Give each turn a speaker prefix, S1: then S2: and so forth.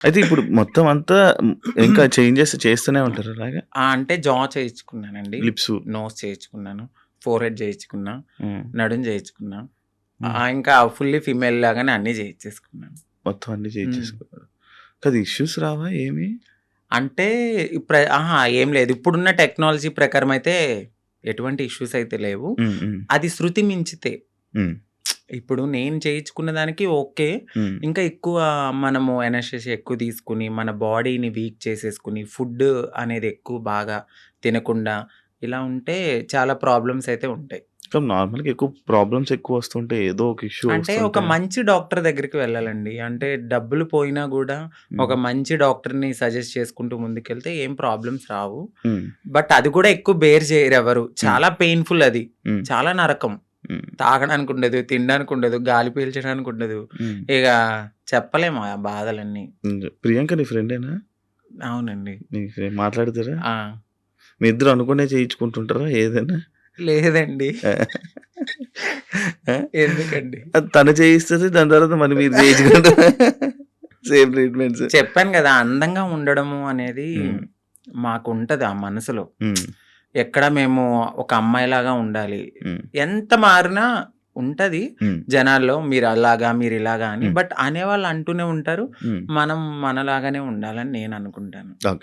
S1: అయితే ఇప్పుడు మొత్తం అంతా ఇంకా చేంజెస్ చేస్తూనే ఉంటారా అలాగా?
S2: అంటే జా చేయించుకున్నానండి.
S1: లిప్సు.
S2: నోస్ చేయించుకున్నాను. ఫోర్‌హెడ్ చేయించుకున్నా.
S1: హ్మ్.
S2: నడుం చేయించుకున్నా.
S1: హ్మ్.
S2: ఇంకా ఫుల్లీ ఫీమేల్ లాగానే అన్నీ చేయించేసుకున్నాను.
S1: మొత్తం అన్నీ
S2: హ్మ్.
S1: చేయించేసుకున్నారు. కాదు ఇష్యూస్ రావా ఏమి?
S2: అంటే ఏం లేదు. ఇప్పుడున్న టెక్నాలజీ ప్రకారం అయితే ఎటువంటి ఇష్యూస్ అయితే లేవు.
S1: హ్మ్. హ్మ్.
S2: అది శృతి మించితే.
S1: హ్మ్.
S2: ఇప్పుడు నేను చేయించుకున్న దానికి ఓకే.
S1: హ్మ్.
S2: ఇంకా ఎక్కువ మనము ఎనస్థీషియా ఎక్కువ తీసుకొని, మన బాడీని వీక్ చేసేసుకొని, ఫుడ్ అనేది ఎక్కువ బాగా తినకుండా ఇలా ఉంటే చాలా ప్రాబ్లమ్స్ అయితే ఉంటాయి.
S1: కానీ నార్మల్‌గా ఎక్కువ ప్రాబ్లమ్స్ ఎక్కువొస్తుంటే ఏదో ఒక ఇష్యూ
S2: అంటే ఒక
S1: వస్తుంటే
S2: మంచి డాక్టర్ దగ్గరికి వెళ్ళాలండి. అంటే డబ్బులు పోయినా గూడా ఒక
S1: హ్మ్.
S2: మంచి డాక్టర్‌ని సజెస్ట్ చేసుకుంటూ ముందుకెళ్తే ఏం ప్రాబ్లమ్స్ రావు.
S1: హ్మ్.
S2: బట్ అది కూడా ఎక్కువ బేర్ చేయరెవరు.
S1: హ్మ్.
S2: చాలా పెయిన్‌ఫుల్ అది.
S1: హ్మ్.
S2: చాలా నరకం.
S1: హ్మ్.
S2: తాగడానికి ఉండదు, తినడానికి ఉండదు, గాలి పీల్చడానికి ఉండదు.
S1: హ్మ్.
S2: ఇగ చెప్పలేము ఆ బాధలన్నీ.
S1: హ్మ్. ప్రియాంక నీ ఫ్రెండేనా?
S2: అవునండి.
S1: నీ మాట్లాడతారా?
S2: ఆ!
S1: మీ ఇద్దరు అనుకునే చేయించుకుంటుంటారా ఏదైనా?
S2: లేదండి.
S1: ఆ! ఆ!
S2: ఎందుకండి?
S1: అది తను చేయిస్తది. దాని తర్వాత మళ్ళీ మీరు చేయించుకుంటారా? Same treatments.
S2: చెప్పాను గదా! అందంగా ఉండడము అనేది
S1: హ్మ్.
S2: మాకుంటది ఆ మనసులో.
S1: హ్మ్.
S2: ఎక్కడ మేము ఒక అమ్మాయిలాగా ఉండాలి.
S1: హ్మ్.
S2: ఎంత మారినా ఉంటది
S1: హ్మ్.
S2: జనాల్లో మీరలాగా, మీరిలాగా అని.
S1: హ్మ్.
S2: బట్ అనేవాళ్ళు అంటూనే ఉంటారు.
S1: హ్మ్.
S2: మనం మనలాగానే ఉండాలని నేననుకుంటాను.
S1: ఓకే.